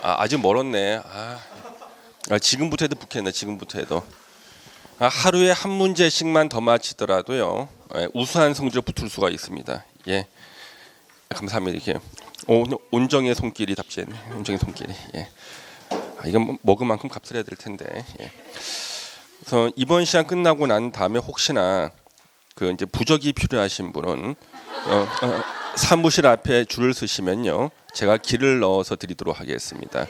아직 멀었네. 지금부터 해도 붙겠네. 지금부터 해도. 하루에 한 문제씩만 더 맞히더라도요. 우수한 성적을 붙을 수가 있습니다. 예. 감사합니다. 이렇게 온정의 손길이 답지했네. 온정의 손길이. 예. 이건 먹은 만큼 값을 해야 될 텐데. 예. 그래서 이번 시간 끝나고 난 다음에 혹시나 그 이제 부적이 필요하신 분은 사무실 앞에 줄을 서시면요. 제가 길을 넣어서 드리도록 하겠습니다.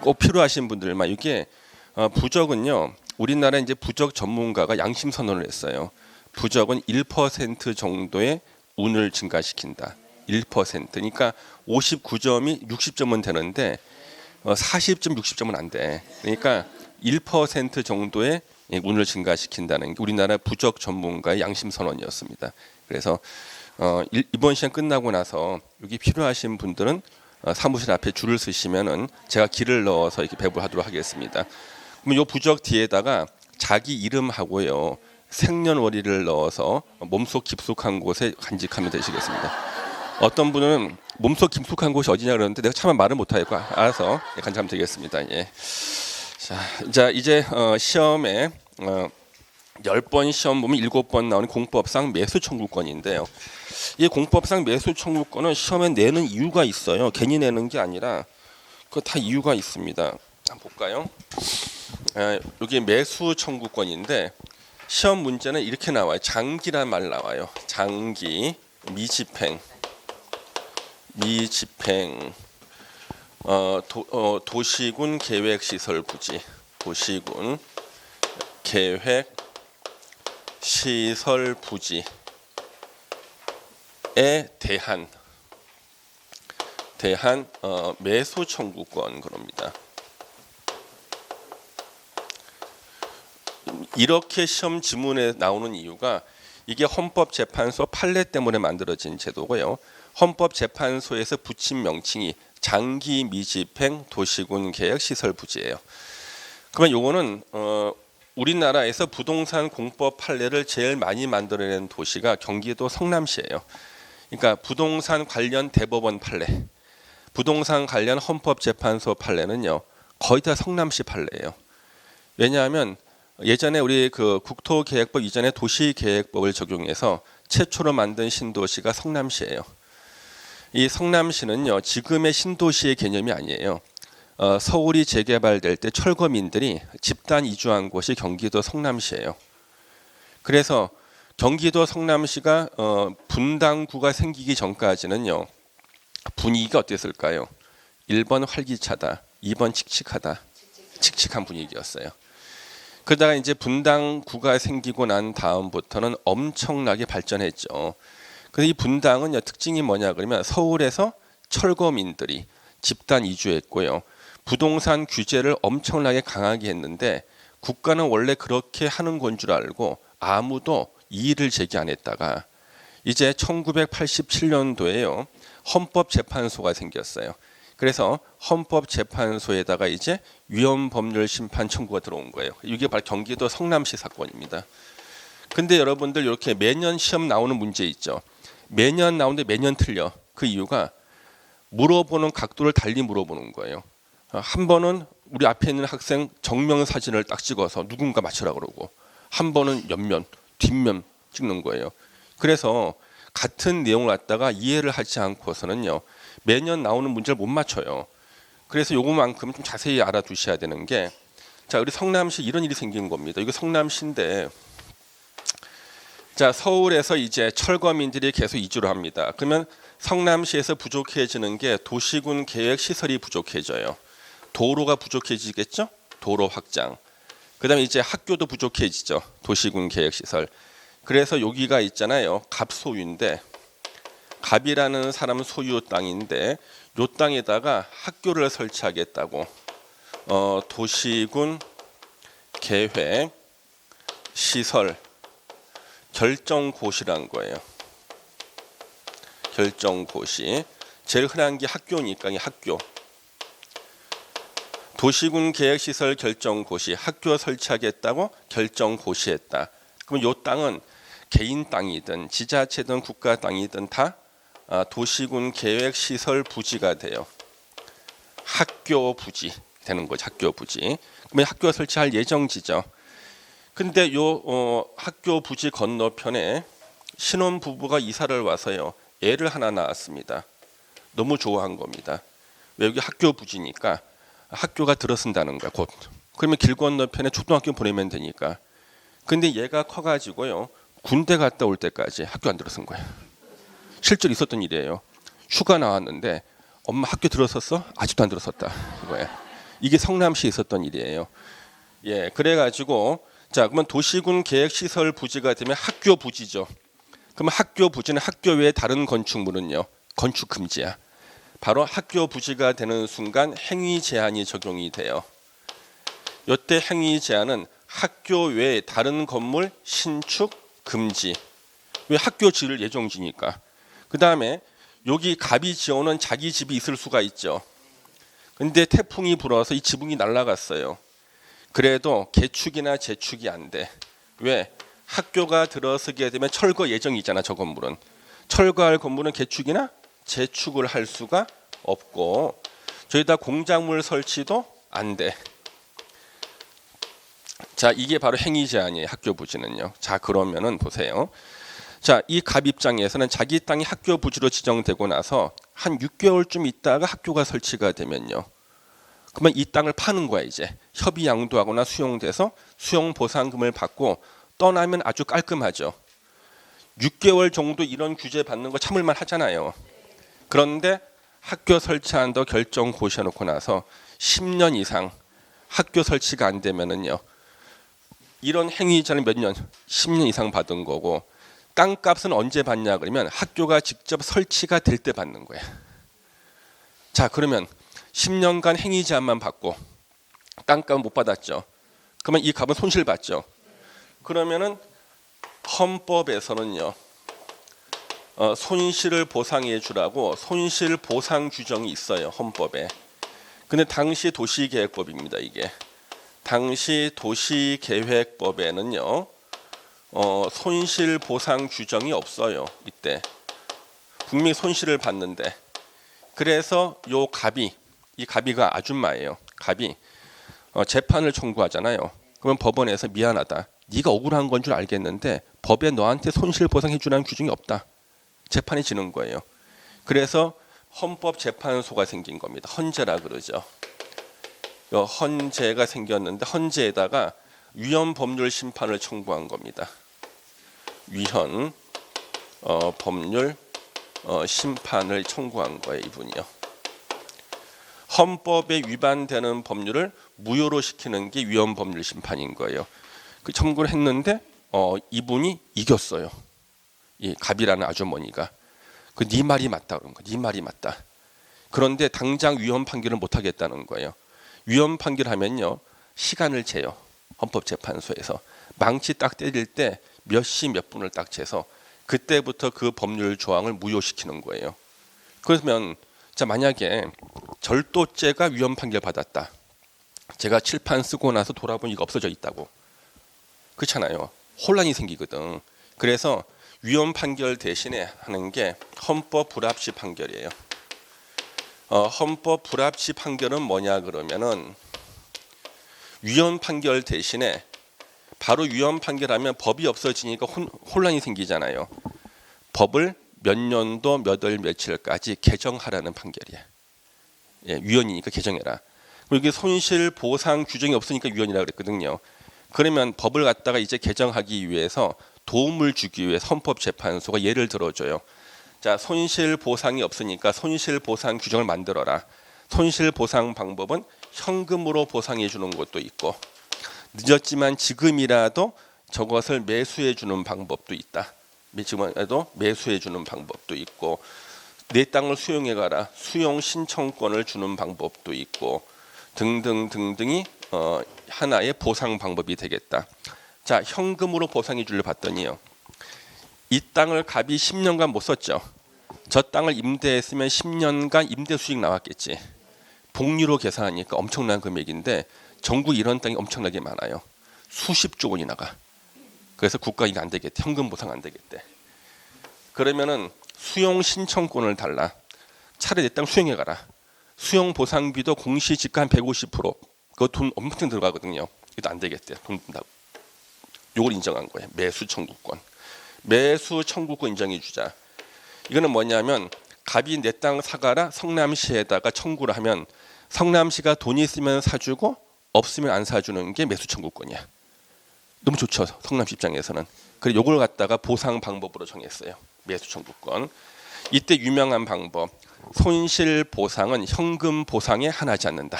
꼭 필요하신 분들만. 이게 부적은요. 우리나라 이제 부적 전문가가 양심 선언을 했어요. 부적은 1% 정도의 운을 증가시킨다. 1%. 그러니까 59점이 60점은 되는데 40점, 60점은 안 돼. 그러니까 1% 정도의 운을 증가시킨다는 게 우리나라 부적 전문가의 양심 선언이었습니다. 그래서 이번 시간 끝나고 나서 여기 필요하신 분들은 사무실 앞에 줄을 서시면은 제가 길을 넣어서 이렇게 배부하도록 하겠습니다. 그럼 이 부적 뒤에다가 자기 이름하고요 생년월일을 넣어서 몸속 깊숙한 곳에 간직하면 되시겠습니다. 어떤 분은 몸속 깊숙한 곳이 어디냐 그러는데 내가 차마 말을 못하겠고 알아서 간직하면 되겠습니다. 예. 자 이제 시험에 10번 시험 보면 7번 나오는 공법상 매수 청구권인데요. 이 공법상 매수 청구권은 시험에 내는 이유가 있어요. 괜히 내는 게 아니라 그 다 이유가 있습니다. 한번 볼까요? 여기 매수 청구권인데 시험 문제는 이렇게 나와요. 장기란 말 나와요. 장기, 미집행, 도시군 계획시설 부지, 도시군 계획 시설 부지에 대한 매수 청구권 그럽니다. 이렇게 시험 지문에 나오는 이유가 이게 헌법재판소 판례 때문에 만들어진 제도고요. 헌법재판소에서 붙인 명칭이 장기 미집행 도시군 계획 시설 부지예요. 그러면 요거는 우리나라에서 부동산 공법 판례를 제일 많이 만들어낸 도시가 경기도 성남시예요. 그러니까 부동산 관련 대법원 판례, 부동산 관련 헌법재판소 판례는요 거의 다 성남시 판례예요. 왜냐하면 예전에 우리 그 국토계획법 이전에 도시계획법을 적용해서 최초로 만든 신도시가 성남시예요. 이 성남시는요 지금의 신도시의 개념이 아니에요. 서울이 재개발될 때 철거민들이 집단 이주한 곳이 경기도 성남시예요. 그래서 경기도 성남시가 분당구가 생기기 전까지는요 분위기가 어땠을까요? 1번 활기차다, 2번 칙칙하다, 칙칙한 분위기였어요. 그러다가 이제 분당구가 생기고 난 다음부터는 엄청나게 발전했죠. 그래서 이 분당은 특징이 뭐냐 그러면 서울에서 철거민들이 집단 이주했고요. 부동산 규제를 엄청나게 강하게 했는데 국가는 원래 그렇게 하는 건 줄 알고 아무도 이의를 제기 안 했다가 이제 1987년도에요. 헌법재판소가 생겼어요. 그래서 헌법재판소에다가 이제 위헌법률 심판 청구가 들어온 거예요. 이게 바로 경기도 성남시 사건입니다. 근데 여러분들 이렇게 매년 시험 나오는 문제 있죠. 매년 나오는데 매년 틀려. 그 이유가 물어보는 각도를 달리 물어보는 거예요. 한 번은 우리 앞에 있는 학생 정면 사진을 딱 찍어서 누군가 맞추라 그러고 한 번은 옆면, 뒷면 찍는 거예요. 그래서 같은 내용을 갖다가 이해를 하지 않고서는요. 매년 나오는 문제를 못 맞춰요. 그래서 요거만큼 좀 자세히 알아두셔야 되는 게 자, 우리 성남시 이런 일이 생긴 겁니다. 이거 성남시인데 자, 서울에서 이제 철거민들이 계속 이주를 합니다. 그러면 성남시에서 부족해지는 게 도시군 계획 시설이 부족해져요. 도로가 부족해지겠죠? 도로 확장. 그다음에 이제 학교도 부족해지죠. 도시군 계획 시설. 그래서 여기가 있잖아요. 갑소유인데 갑이라는 사람 소유 땅인데 요 땅에다가 학교를 설치하겠다고 도시군 계획 시설 결정고시란 거예요. 결정고시. 제일 흔한 게 학교니까 학교. 도시군 계획시설 결정고시. 학교 설치하겠다고 결정고시했다. 그럼 요 땅은 개인 땅이든 지자체든 국가 땅이든 다 도시군 계획시설 부지가 돼요. 학교 부지 되는 거죠. 학교 부지. 그러면 학교 설치할 예정지죠. 근데 요 학교 부지 건너편에 신혼 부부가 이사를 와서요. 애를 하나 낳았습니다. 너무 좋아한 겁니다. 왜 여기 학교 부지니까 학교가 들어선다는 거야. 곧. 그러면 길 건너편에 초등학교 보내면 되니까. 근데 얘가 커가지고요. 군대 갔다 올 때까지 학교 안 들어선 거예요. 실제로 있었던 일이에요. 휴가 나왔는데 엄마 학교 들어섰어? 아직도 안 들어섰다. 이거예요. 이게 성남시에 있었던 일이에요. 예, 그래가지고 자 그러면 도시군 계획 시설 부지가 되면 학교 부지죠. 그러면 학교 부지는 학교 외에 다른 건축물은요 건축 금지야. 바로 학교 부지가 되는 순간 행위 제한이 적용이 돼요. 이때 행위 제한은 학교 외에 다른 건물 신축 금지. 왜 학교 지을 예정지니까. 그 다음에 여기 갑이 지어놓은 자기 집이 있을 수가 있죠. 근데 태풍이 불어서 이 지붕이 날아갔어요. 그래도 개축이나 재축이 안 돼. 왜? 학교가 들어서게 되면 철거 예정이잖아. 저 건물은. 철거할 건물은 개축이나 재축을 할 수가 없고 저희다 공작물 설치도 안 돼. 자, 이게 바로 행위 제한이에요. 학교 부지는요. 자, 그러면은 보세요. 자, 이 갑 입장에서는 자기 땅이 학교 부지로 지정되고 나서 한 6개월쯤 있다가 학교가 설치가 되면요. 그러면 이 땅을 파는 거야 이제. 협의 양도하거나 수용돼서 수용 보상금을 받고 떠나면 아주 깔끔하죠. 6개월 정도 이런 규제 받는 거 참을만 하잖아요. 그런데 학교 설치한다고 결정 고시해놓고 나서 10년 이상 학교 설치가 안 되면은요. 이런 행위자는 몇 년? 10년 이상 받은 거고 땅값은 언제 받냐 그러면 학교가 직접 설치가 될 때 받는 거야. 자, 그러면 10년간 행위 제한만 받고 땅값은 못 받았죠. 그러면 이 값은 손실받죠. 그러면은 헌법에서는요. 손실을 보상해 주라고 손실 보상 규정이 있어요. 헌법에. 근데 당시 도시계획법입니다. 이게. 당시 도시계획법에는요. 손실 보상 규정이 없어요. 이때. 분명히 손실을 받는데. 그래서 요 갑이 이 갑이가 아줌마예요. 갑이 재판을 청구하잖아요. 그러면 법원에서 미안하다. 네가 억울한 건 줄 알겠는데 법에 너한테 손실 보상해 주라는 규정이 없다. 재판이 지는 거예요. 그래서 헌법재판소가 생긴 겁니다. 헌재라 그러죠. 헌재가 생겼는데 헌재에다가 위헌 법률 심판을 청구한 겁니다. 위헌 법률 심판을 청구한 거예요. 이분이요. 헌법에 위반되는 법률을 무효로 시키는 게 위헌 법률 심판인 거예요. 그 청구를 했는데 이분이 이겼어요. 이 갑이라는 아주머니가 네 말이 맞다 그런 거. 네 말이 맞다. 그런데 당장 위헌 판결을 못 하겠다는 거예요. 위헌 판결하면요 시간을 재요. 헌법재판소에서 망치 딱 때릴 때 몇 시 몇 분을 딱 재서 그때부터 그 법률 조항을 무효시키는 거예요. 그러면 자 만약에 절도죄가 위헌 판결 받았다. 제가 칠판 쓰고 나서 돌아보니 이거 없어져 있다고. 그렇잖아요. 혼란이 생기거든. 그래서 위헌 판결 대신에 하는 게 헌법 불합치 판결이에요. 헌법 불합치 판결은 뭐냐 그러면은 위헌 판결 대신에 바로 위헌 판결하면 법이 없어지니까 혼란이 생기잖아요. 법을 몇 년도 몇 월 며칠까지 개정하라는 판결이야. 예, 위헌이니까 개정해라. 그리고 이게 손실 보상 규정이 없으니까 위헌이라 그랬거든요. 그러면 법을 갖다가 이제 개정하기 위해서 도움을 주기 위해 헌법재판소가 예를 들어줘요. 자, 손실 보상이 없으니까 손실 보상 규정을 만들어라. 손실 보상 방법은 현금으로 보상해 주는 것도 있고 늦었지만 지금이라도 저것을 매수해 주는 방법도 있다. 지금이라도 매수해 주는 방법도 있고 내 땅을 수용해 가라. 수용 신청권을 주는 방법도 있고 등등등등이 하나의 보상 방법이 되겠다. 자, 현금으로 보상해 주려 봤더니요. 이 땅을 갑이 10년간 못 썼죠. 저 땅을 임대했으면 10년간 임대 수익 나왔겠지. 복리로 계산하니까 엄청난 금액인데 전국 이런 땅이 엄청나게 많아요. 수십조 원이 나가. 그래서 국가 이거 안 되겠대. 현금 보상 안 되겠대. 그러면은 수용 신청권을 달라. 차라리 내 땅 수용해 가라. 수용 보상비도 공시지가 한 150%. 그거 돈 엄청 들어가거든요. 이거 안 되겠대. 돈 든다고. 요걸 인정한 거예요. 매수 청구권. 매수 청구권 인정해 주자. 이거는 뭐냐면 갑이 내 땅 사가라 성남시에다가 청구를 하면 성남시가 돈이 있으면 사주고 없으면 안 사주는 게 매수 청구권이야. 너무 좋죠. 성남시 입장에서는. 그래서 요걸 갖다가 보상 방법으로 정했어요. 매수 청구권. 이때 유명한 방법. 손실 보상은 현금 보상에 한하지 않는다.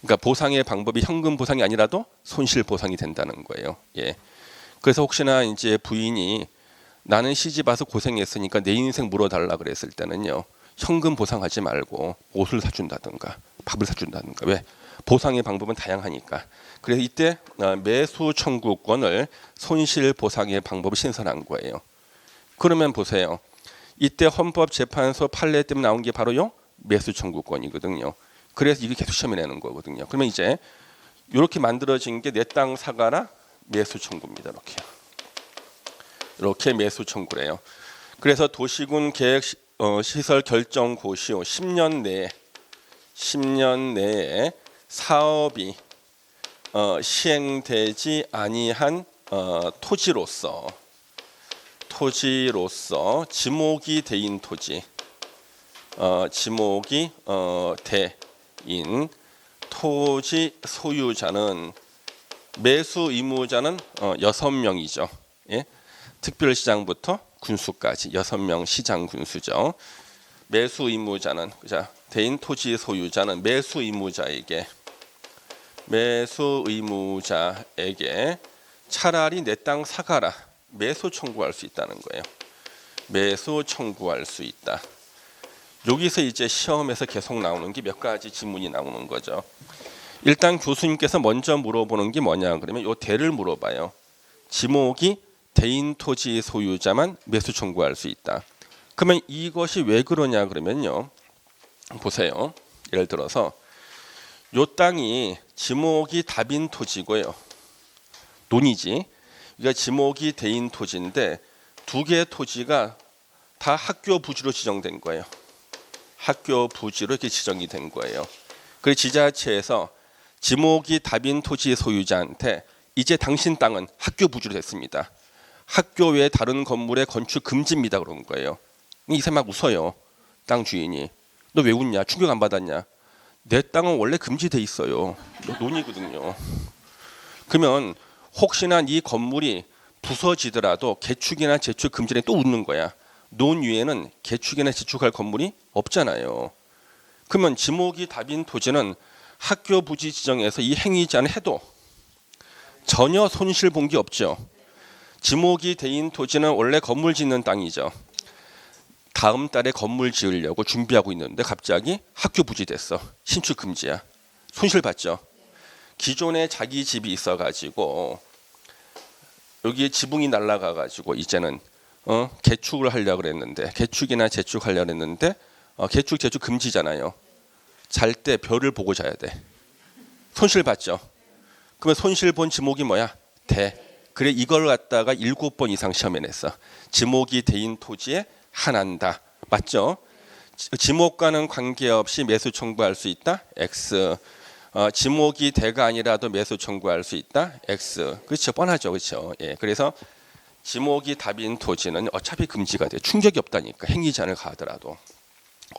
그러니까 보상의 방법이 현금 보상이 아니라도 손실 보상이 된다는 거예요. 예. 그래서 혹시나 이제 부인이 나는 시집 와서 고생했으니까 내 인생 물어달라 그랬을 때는요. 현금 보상하지 말고 옷을 사준다든가 밥을 사준다든가. 왜? 보상의 방법은 다양하니까. 그래서 이때 매수 청구권을 손실 보상의 방법을 신설한 거예요. 그러면 보세요. 이때 헌법재판소 판례 때문에 나온 게 바로요. 매수 청구권이거든요. 그래서 이게 계속 시험에 내는 거거든요. 그러면 이제 이렇게 만들어진 게 내 땅 사가라 매수 청구입니다. 이렇게 매수 청구래요. 그래서 도시군 계획 시설 결정 고시 후 10년 내에 사업이 시행되지 아니한 토지로서 지목이 대인 토지, 지목이 대인 토지 소유자는 매수 의무자는 6명이죠. 예? 특별시장부터 군수까지 6명 시장 군수죠. 매수 의무자는 대인 토지 소유자는 매수 의무자에게 차라리 내 땅 사가라 매수 청구할 수 있다는 거예요. 매수 청구할 수 있다. 여기서 이제 시험에서 계속 나오는 게 몇 가지 질문이 나오는 거죠. 일단 교수님께서 먼저 물어보는 게 뭐냐 그러면 요 대를 물어봐요. 지목이 대인 토지 소유자만 매수 청구할 수 있다. 그러면 이것이 왜 그러냐 그러면요. 보세요. 예를 들어서 요 땅이 지목이 답인 토지고요. 논이지. 그러니까 지목이 대인 토지인데 두 개의 토지가 다 학교 부지로 지정된 거예요. 학교 부지로 이렇게 지정이 된 거예요. 그래서 지자체에서 지목이 답인 토지 소유자한테 이제 당신 땅은 학교 부지로 됐습니다. 학교 외에 다른 건물에 건축 금지입니다. 그런 거예요. 이 사람 막 웃어요. 땅 주인이. 너 왜 웃냐? 충격 안 받았냐? 내 땅은 원래 금지돼 있어요. 논이거든요. 그러면 혹시나 이 건물이 부서지더라도 개축이나 재축 금지에 또 웃는 거야. 논 위에는 개축이나 재축할 건물이 없잖아요. 그러면 지목이 답인 토지는 학교 부지 지정에서 이 행위자는 해도 전혀 손실 본 게 없죠. 지목이 대인 토지는 원래 건물 짓는 땅이죠. 다음 달에 건물 지으려고 준비하고 있는데 갑자기 학교 부지 됐어. 신축 금지야. 손실 봤죠. 기존에 자기 집이 있어가지고 여기에 지붕이 날아가가지고 이제는 개축을 하려고 그랬는데 개축이나 재축하려고 했는데 개축 재축 금지잖아요. 잘 때 별을 보고 자야 돼. 손실 봤죠. 그러면 손실 본 지목이 뭐야? 대. 그래 이걸 갖다가 7번 이상 시험에 냈어. 지목이 대인 토지에 한한다. 맞죠? 지목과는 관계없이 매수 청구할 수 있다. X. 지목이 대가 아니라도 매수 청구할 수 있다. X. 그렇죠. 뻔하죠. 그렇죠. 예. 그래서 지목이 답인 토지는 어차피 금지가 돼. 충격이 없다니까. 행위자를 가더라도.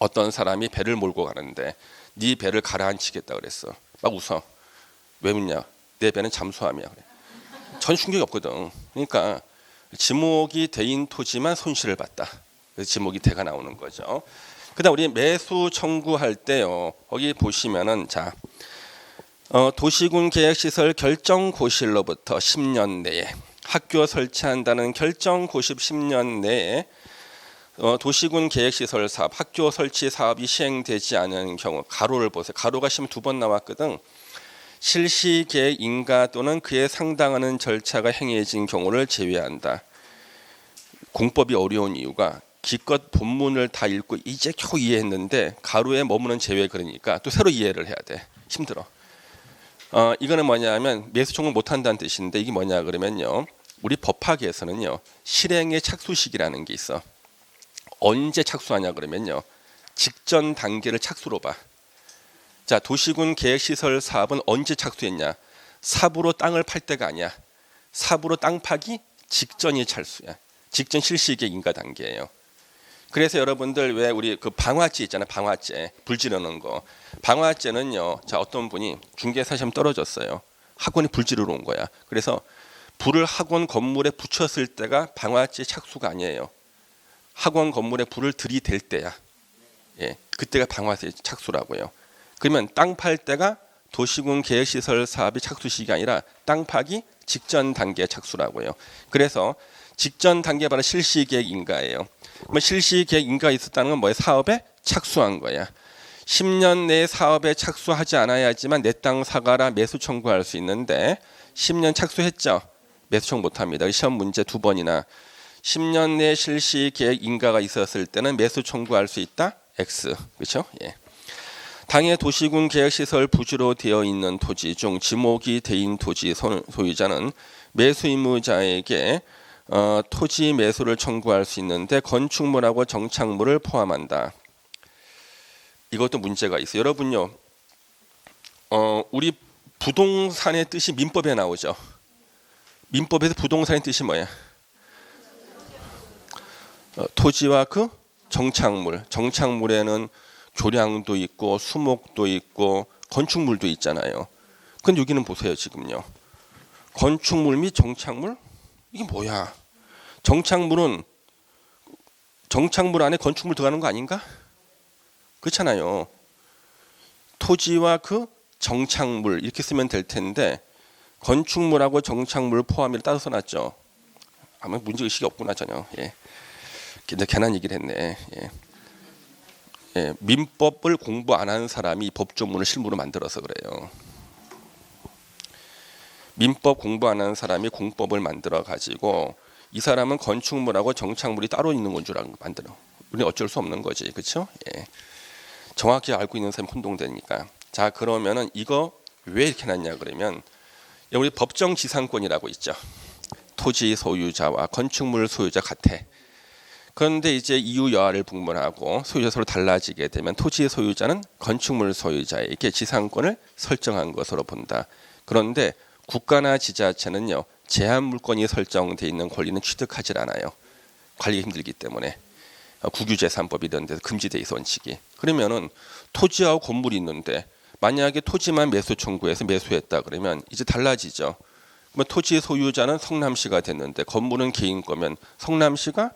어떤 사람이 배를 몰고 가는데 네 배를 가라앉히겠다 그랬어. 막 웃어. 왜 웃냐? 내 배는 잠수함이야. 그래. 전혀 충격이 없거든. 그러니까 지목이 대인 토지만 손실을 봤다. 그래서 지목이 대가 나오는 거죠. 그다음 우리 매수 청구할 때요. 거기 보시면은 도시군 계획시설 결정 고시로부터 10년 내에 학교 설치한다는 결정 고시 10년 내에 도시군 계획시설 사업, 학교 설치 사업이 시행되지 않은 경우 가로를 보세요. 가로가 시험 2번 나왔거든. 실시 계획 인가 또는 그에 상당하는 절차가 행해진 경우를 제외한다. 공법이 어려운 이유가 기껏 본문을 다 읽고 이제 겨우 이해했는데 가로에 머무는 제외 그러니까 또 새로 이해를 해야 돼. 힘들어. 이거는 뭐냐면 매수 청구 못한다는 뜻인데 이게 뭐냐 그러면요. 우리 법학에서는요. 실행의 착수식이라는 게 있어. 언제 착수하냐 그러면요. 직전 단계를 착수로 봐. 자, 도시군 계획시설 사업은 언제 착수했냐? 삽으로 땅을 팔 때가 아니야. 삽으로 땅 파기 직전이 착수야. 직전 실시계획 인가 단계예요. 그래서 여러분들 왜 우리 그 방화제 있잖아요. 방화제 불 지르는 거. 방화제는요. 자, 어떤 분이 중개사 시험 떨어졌어요. 학원에 불 지르러 온 거야. 그래서 불을 학원 건물에 붙였을 때가 방화제 착수가 아니에요. 학원 건물에 불을 들이댈 때야. 예, 그때가 방화제 착수라고요. 그러면 땅 팔 때가 도시군 계획시설 사업이 착수 시기가 아니라 땅 파기 직전 단계 착수라고요. 그래서 직전 단계 바로 실시계획 인가예요. 뭐 실시계획 인가가 있었다는 건 뭐예요? 사업에 착수한 거야. 10년 내에 사업에 착수하지 않아야지만 내 땅 사가라 매수 청구할 수 있는데 10년 착수했죠? 매수 청구 못합니다. 시험 문제 2번이나 10년 내 실시계획 인가가 있었을 때는 매수 청구할 수 있다? X. 그렇죠? 예. 당해 도시군 계획시설 부지로 되어 있는 토지 중 지목이 대인 토지 소유자는 매수 의무자에게 토지 매수를 청구할 수 있는데 건축물하고 정착물을 포함한다. 이것도 문제가 있어요. 여러분요, 우리 부동산의 뜻이 민법에 나오죠. 민법에서 부동산의 뜻이 뭐야? 토지와 그 정착물. 정착물에는 교량도 있고 수목도 있고 건축물도 있잖아요. 근데 여기는 보세요. 지금요. 건축물 및 정착물? 이게 뭐야? 정착물은 정착물 안에 건축물 들어가는 거 아닌가? 그렇잖아요. 토지와 그 정착물 이렇게 쓰면 될 텐데 건축물하고 정착물 포함을 따로 써놨죠. 아마 문제의식이 없구나 전혀. 예. 근데 괜한 얘기를 했네. 예. 예, 민법을 공부 안 하는 사람이 법조문을 실무로 만들어서 그래요. 민법 공부 안 하는 사람이 공법을 만들어 가지고 이 사람은 건축물하고 정착물이 따로 있는 건 줄 알고 만들어. 우리는 어쩔 수 없는 거지, 그렇죠? 예. 정확히 알고 있는 사람이 혼동되니까. 자, 그러면은 이거 왜 이렇게 났냐 그러면 우리 법정 지상권이라고 있죠. 토지 소유자와 건축물 소유자 같아. 그런데 이제 이유 여하를 분분하고 소유자 서로 달라지게 되면 토지 소유자는 건축물 소유자에게 지상권을 설정한 것으로 본다. 그런데 국가나 지자체는요, 제한 물권이 설정돼 있는 권리는 취득하지 않아요. 관리가 힘들기 때문에 국유재산법 이런 데서 금지돼 있어 원칙이. 그러면은 토지하고 건물이 있는데 만약에 토지만 매수 청구해서 매수했다 그러면 이제 달라지죠. 그러면 토지 소유자는 성남시가 됐는데 건물은 개인 거면 성남시가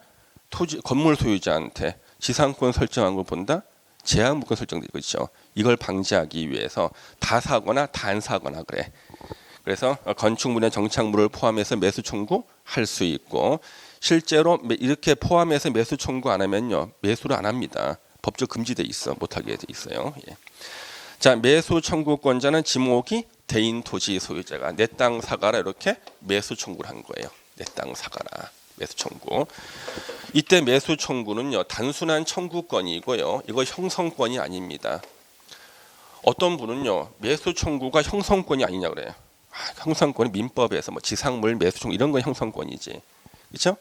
토지 건물 소유자한테 지상권 설정한 걸 본다? 제한 물권 설정되고 있죠. 이걸 방지하기 위해서 다 사거나 다 안 사거나 그래. 그래서 건축물의 정착물을 포함해서 매수 청구할 수 있고 실제로 이렇게 포함해서 매수 청구 안 하면요 매수를 안 합니다. 법적 금지돼 있어 못하게 돼 있어요. 예. 자, 매수 청구권자는 지목이 대인 토지 소유자가 내 땅 사가라 이렇게 매수 청구를 한 거예요. 내 땅 사가라. 매수 청구. 이때 매수 청구는요 단순한 청구권이고요. 이거 형성권이 아닙니다. 어떤 분은요 매수 청구가 형성권이 아니냐 그래요. 형성권은 민법에서 뭐 지상물 매수 청구 이런 건 형성권이지. 그렇죠?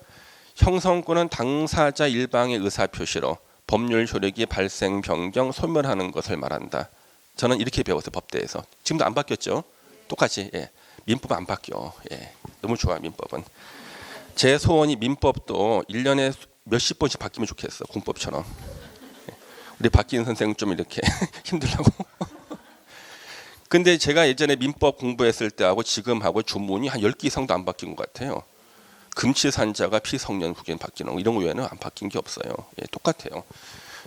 형성권은 당사자 일방의 의사 표시로 법률 효력이 발생 변경 소멸하는 것을 말한다. 저는 이렇게 배웠어요. 법대에서. 지금도 안 바뀌었죠? 똑같이. 예. 민법은 안 바뀌어. 예. 너무 좋아 민법은. 제 소원이 민법도 1년에 몇십 번씩 바뀌면 좋겠어. 공법처럼. 우리 박기인 선생 좀 이렇게 힘들라고. 근데 제가 예전에 민법 공부했을 때하고 지금하고 조문이 한 10개 이상도 안 바뀐 것 같아요. 금치산자가 피성년 후견 바뀌는 거 이런 거 외에는 안 바뀐 게 없어요. 예, 똑같아요.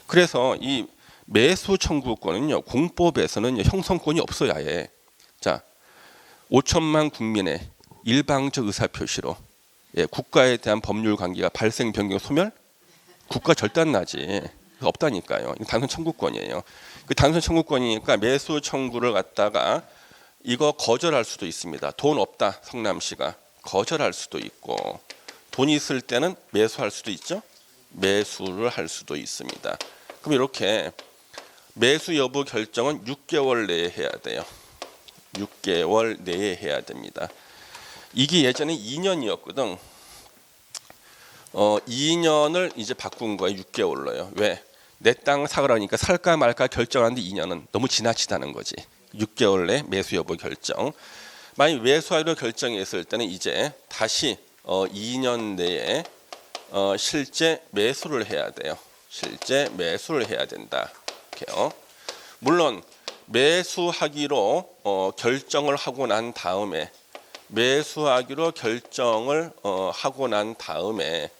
그래서 이 매수 청구권은요. 공법에서는 형성권이 없어요. 아예. 자, 5천만 국민의 일방적 의사표시로 예, 국가에 대한 법률 관계가 발생 변경 소멸 국가 절단나지 없다니까요. 단순 청구권이에요. 그 단순 청구권이니까 매수 청구를 갖다가 이거 거절할 수도 있습니다. 돈 없다 성남시가 거절할 수도 있고 돈 있을 때는 매수할 수도 있죠. 매수를 할 수도 있습니다. 그럼 이렇게 매수 여부 결정은 6개월 내에 해야 돼요. 6개월 내에 해야 됩니다. 이게 예전에 2년이었거든. 2년을 이제 바꾼 거예요. 6개월로요. 왜? 내 땅 사그라니까 살까 말까 결정하는데 2년은 너무 지나치다는 거지. 6개월 내 매수 여부 결정. 만약 매수하기로 결정했을 때는 이제 다시 2년 내에 실제 매수를 해야 돼요. 실제 매수를 해야 된다. 이렇게요. 물론 매수하기로 결정을 하고 난 다음에 매수하기로 결정을 하고 난 다음에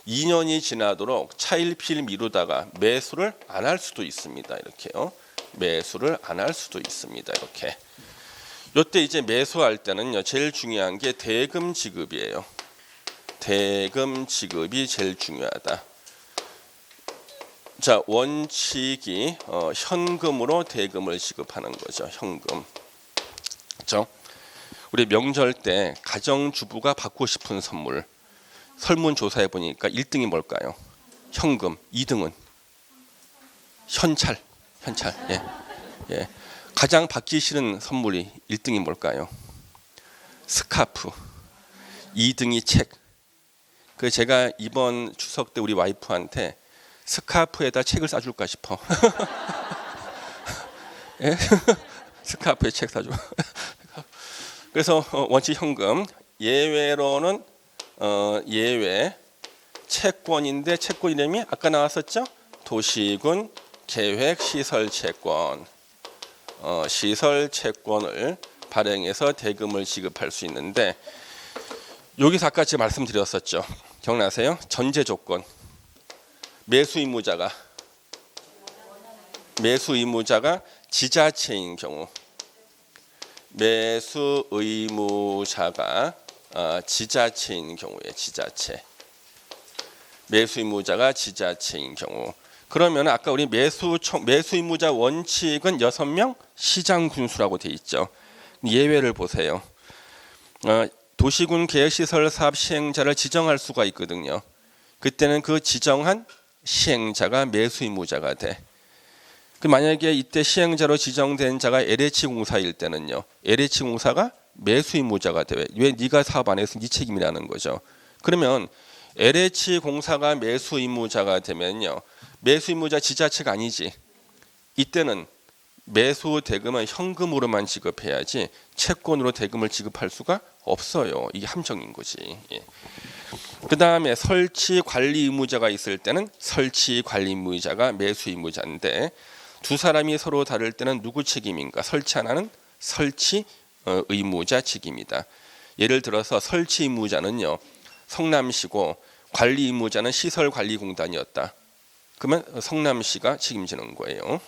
2년이 지나도록 차일피일 미루다가 매수를 안 할 수도 있습니다. 이렇게요. 매수를 안 할 수도 있습니다. 이렇게. 이때 이제 매수할 때는요. 제일 중요한 게 대금 지급이에요. 대금 지급이 제일 중요하다. 자, 원칙이 현금으로 대금을 지급하는 거죠. 현금. 그렇죠? 우리 명절 때 가정주부가 받고 싶은 선물 설문조사해 보니까 1등이 뭘까요? 현금. 2등은 현찰. 예. 예. 가장 받기 싫은 선물이 1등이 뭘까요? 스카프. 2등이 책. 그 제가 이번 추석 때 우리 와이프한테 스카프에다 책을 싸줄까 싶어. 예? 스카프에 책 사줘. 그래서 원칙 현금. 예외로는 예외 채권인데 채권 이름이 아까 나왔었죠? 도시군 계획 시설 채권. 시설 채권을 발행해서 대금을 지급할 수 있는데 여기서 아까 제가 말씀드렸었죠. 기억나세요? 전제 조건. 매수 의무자가 지자체인 경우. 매수 의무자가 지자체인 경우에 지자체. 매수 의무자가 지자체인 경우. 그러면 아까 우리 매수 의무자 원칙은 6명 시장 군수라고 돼 있죠. 예외를 보세요. 도시군 계획시설 사업 시행자를 지정할 수가 있거든요. 그때는 그 지정한 시행자가 매수 의무자가 돼. 그 만약에 이때 시행자로 지정된 자가 LH공사일 때는요. LH공사가 매수 의무자가 돼. 왜 네가 사업 안 해서 네 책임이라는 거죠. 그러면 LH공사가 매수 의무자가 되면요. 매수 의무자 지자체가 아니지. 이때는 매수 대금은 현금으로만 지급해야지 채권으로 대금을 지급할 수가 없어요. 이게 함정인 거지. 예. 그 다음에 설치 관리 의무자가 있을 때는 설치 관리 의무자가 매수 의무자인데 두 사람이 서로 다를 때는 누구 책임인가? 설치 하나는 설치 의무자 책임이다. 예를 들어서 설치 의무자는요. 성남시고 관리 의무자는 시설관리공단이었다. 그러면 성남시가 책임지는 거예요.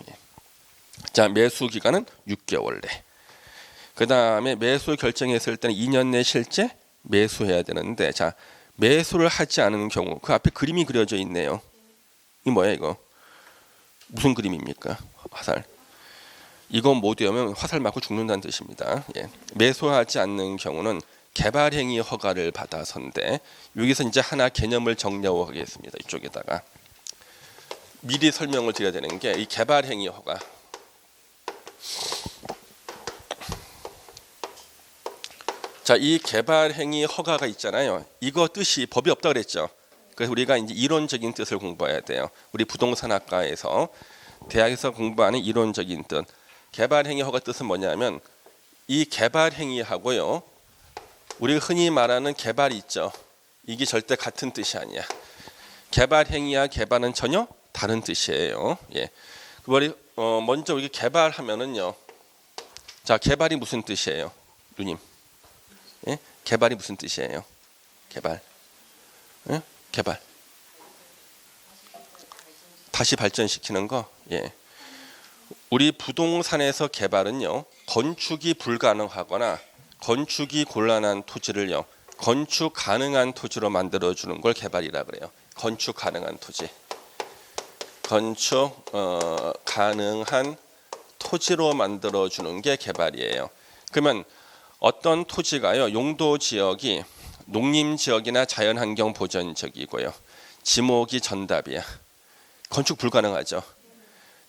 자, 매수 기간은 6개월 내. 그 다음에 매수 결정했을 때는 2년 내 실제 매수해야 되는데, 자, 매수를 하지 않은 경우 그 앞에 그림이 그려져 있네요. 이 뭐야 이거? 무슨 그림입니까? 화살. 이거 못 외우면 화살 맞고 죽는다는 뜻입니다. 예. 매수하지 않는 경우는 개발행위 허가를 받아서인데 여기서 이제 하나 개념을 정리하고 가겠습니다. 이쪽에다가 미리 설명을 드려야 되는 게 이 개발행위 허가. 자, 이 개발행위 허가가 있잖아요. 이거 뜻이 법이 없다 그랬죠. 그래서 우리가 이제 이론적인 뜻을 공부해야 돼요. 우리 부동산학과에서 대학에서 공부하는 이론적인 뜻. 개발행위 허가 뜻은 뭐냐면 이 개발행위하고요. 우리가 흔히 말하는 개발이 있죠. 이게 절대 같은 뜻이 아니야. 개발행위와 개발은 전혀 다른 뜻이에요. 예. 먼저 우리 개발하면은요. 자, 개발이 무슨 뜻이에요, 누님? 예? 개발이 무슨 뜻이에요? 개발. 예? 개발. 다시 발전시키는 거. 예. 우리 부동산에서 개발은요. 건축이 불가능하거나 건축이 곤란한 토지를요. 건축 가능한 토지로 만들어 주는 걸 개발이라 그래요. 건축 가능한 토지. 건축 가능한 토지로 만들어 주는 게 개발이에요. 그러면 어떤 토지가요. 용도 지역이 농림 지역이나 자연환경 보전 지역이고요. 지목이 전답이야. 건축 불가능하죠.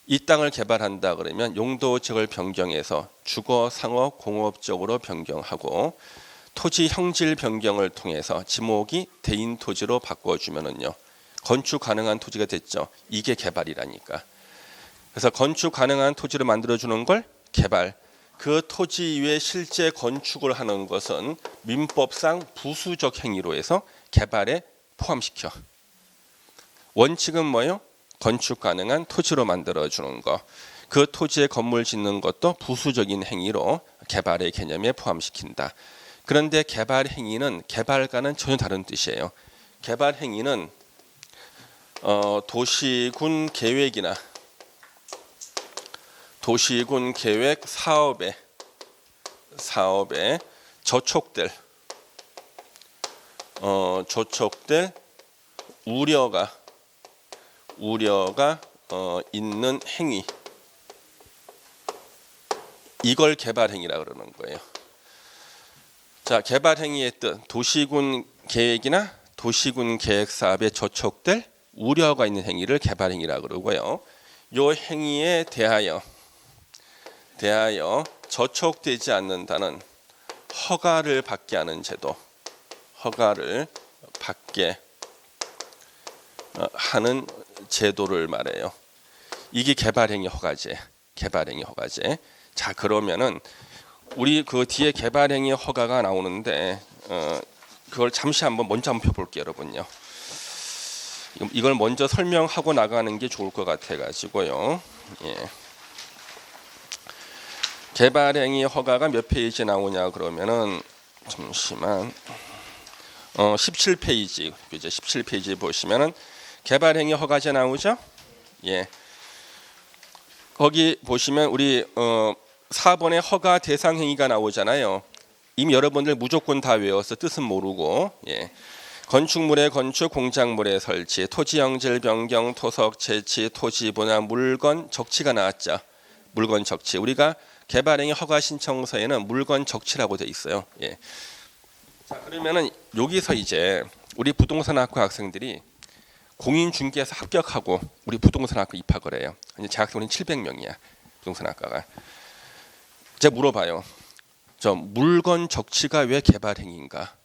이 땅을 개발한다 그러면 용도 지역을 변경해서 주거, 상업, 공업적으로 변경하고 토지 형질 변경을 통해서 지목이 대인 토지로 바꿔주면은요. 건축 가능한 토지가 됐죠. 이게 개발이라니까. 그래서 건축 가능한 토지를 만들어주는 걸 개발. 그 토지 위에 실제 건축을 하는 것은 민법상 부수적 행위로 해서 개발에 포함시켜. 원칙은 뭐예요? 건축 가능한 토지로 만들어주는 거. 그 토지에 건물 짓는 것도 부수적인 행위로 개발의 개념에 포함시킨다. 그런데 개발 행위는 개발과는 전혀 다른 뜻이에요. 개발 행위는 도시군 계획이나 도시군 계획 사업에 저촉될 우려가 있는 행위, 이걸 개발 행위라 그러는 거예요. 자, 개발 행위의 뜻, 도시군 계획이나 도시군 계획 사업에 저촉될 우려가 있는 행위를 개발 행위라 그러고요. 요 행위에 대하여 저촉되지 않는다는 허가를 받게 하는 제도, 허가를 받게 하는 제도를 말해요. 이게 개발행위 허가제, 개발행위 허가제. 자, 그러면은 우리 그 뒤에 개발행위 허가가 나오는데 그걸 잠시 먼저 한번 펴볼게요, 여러분요. 이걸 먼저 설명하고 나가는 게 좋을 것 같아가지고요. 예. 개발행위 허가가 몇 페이지 나오냐 그러면은 잠시만 17페이지 이제 17페이지 보시면은 개발행위 허가제 나오죠? 예. 거기 보시면 우리 4번에 허가 대상 행위가 나오잖아요. 이미 여러분들 무조건 다 외워서 뜻은 모르고 예. 건축물의 건축, 공작물의 설치, 토지 영질 변경, 토석 채취, 토지 분할, 물건 적치가 나왔죠. 물건 적치. 우리가 개발행위 허가 신청서에는 물건 적치라고 돼 있어요. 예. 자, 그러면은 여기서 이제 우리 부동산학과 학생들이 공인중개사 합격하고 우리 부동산학과 입학을 해요. 이제 재학생은 700명이야. 부동산학과가. 제가 물어봐요. 저 물건 적치가 왜 개발행위인가?